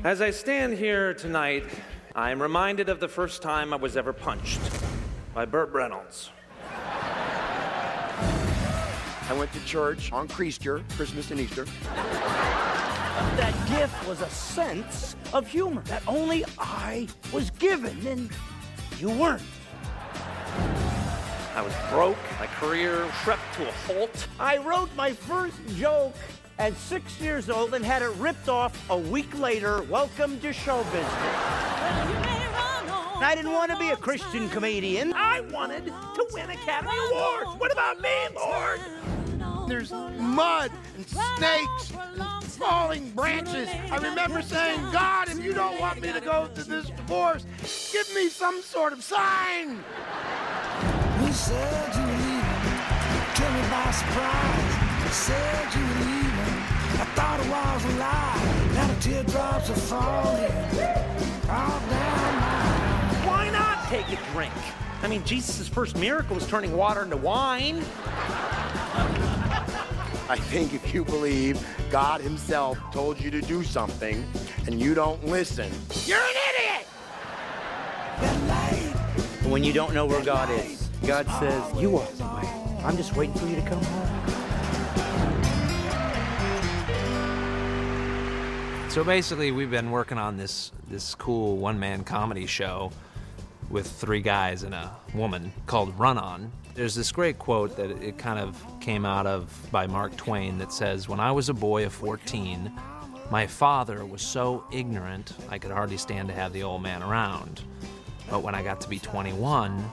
As I stand here tonight, I am reminded of the first time I was ever punched by Burt Reynolds. I went to church on Creaster, Christmas and Easter. That gift was a sense of humor that only I was given, and you weren't. I was broke, my career crept to a halt. I wrote my first joke at 6 years old and had it ripped off a week later. Welcome to show business. I didn't want to be a Christian comedian. I wanted to win Academy Awards. What about me, Lord? There's mud and snakes and falling branches. I remember saying, God, if you don't want me to go through this divorce, give me some sort of sign. You said you were leaving, took me by surprise. You said you were leaving, I thought it was a lie. Now the teardrops are falling all down my eyes. Why not take a drink? I mean, Jesus' first miracle was turning water into wine. I think if you believe God himself told you to do something and you don't listen, you're an idiot! When you don't know where God is, God says, you walk the way. I'm just waiting for you to come home. So basically, we've been working on this cool one-man comedy show with 3 guys and a woman called Run On. There's this great quote that it kind of came out of by Mark Twain that says, when I was a boy of 14, my father was so ignorant I could hardly stand to have the old man around. But when I got to be 21,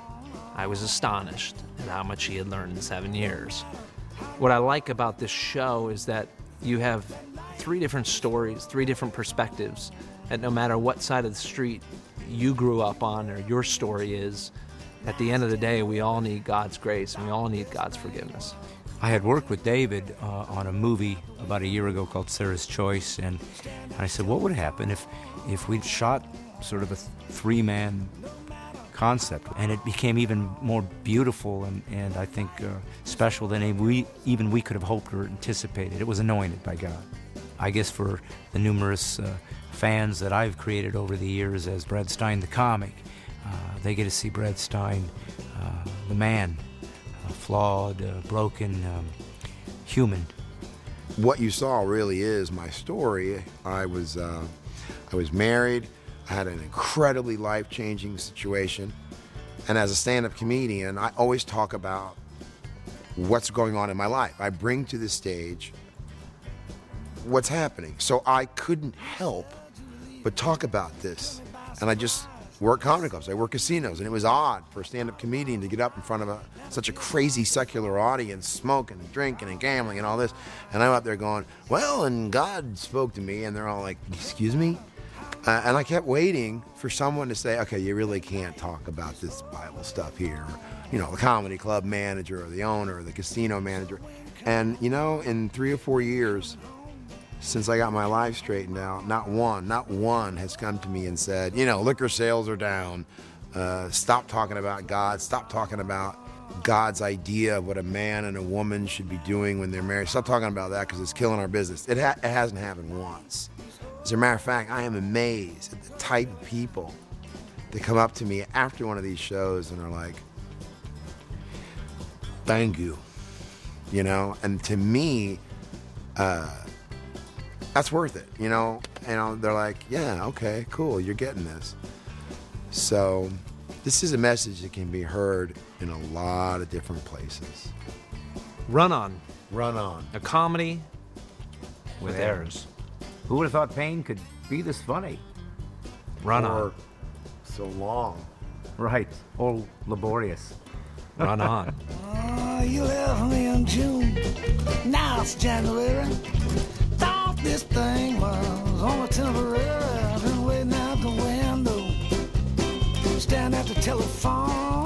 I was astonished at how much he had learned in 7 years. What I like about this show is that you have 3 different stories, 3 different perspectives, and no matter what side of the street you grew up on or your story is, at the end of the day, we all need God's grace and we all need God's forgiveness. I had worked with David on a movie about a year ago called Sarah's Choice, and I said, what would happen if we'd shot sort of a 3-man concept, and it became even more beautiful and I think special than we could have hoped or anticipated. It was anointed by God. I guess for the numerous fans that I've created over the years as Brad Stine the comic, they get to see Brad Stine, the man, flawed, broken, human. What you saw really is my story. I was married. I had an incredibly life-changing situation. And as a stand-up comedian, I always talk about what's going on in my life. I bring to the stage what's happening. So I couldn't help but talk about this. And I just work comedy clubs, I work casinos, and it was odd for a stand-up comedian to get up in front of such a crazy secular audience, smoking and drinking and gambling and all this. And I'm up there going, well, and God spoke to me, and they're all like, excuse me? And I kept waiting for someone to say, okay, you really can't talk about this Bible stuff here. You know, the comedy club manager or the owner or the casino manager. And, you know, in 3 or 4 years, since I got my life straightened out, not one has come to me and said, you know, liquor sales are down. Stop talking about God. Stop talking about God's idea of what a man and a woman should be doing when they're married. Stop talking about that because it's killing our business. It hasn't happened once. As a matter of fact, I am amazed at the type of people that come up to me after one of these shows and are like, thank you, you know? And to me, that's worth it, you know? And they're like, yeah, okay, cool, you're getting this. So this is a message that can be heard in a lot of different places. Run On. Run On. A comedy with errors. Who would have thought pain could be this funny? Run For On. so long. Right, or laborious. Run On. You left me in June, now it's January. Thought this thing was only temporary. I've been waiting out the window, stand at the telephone.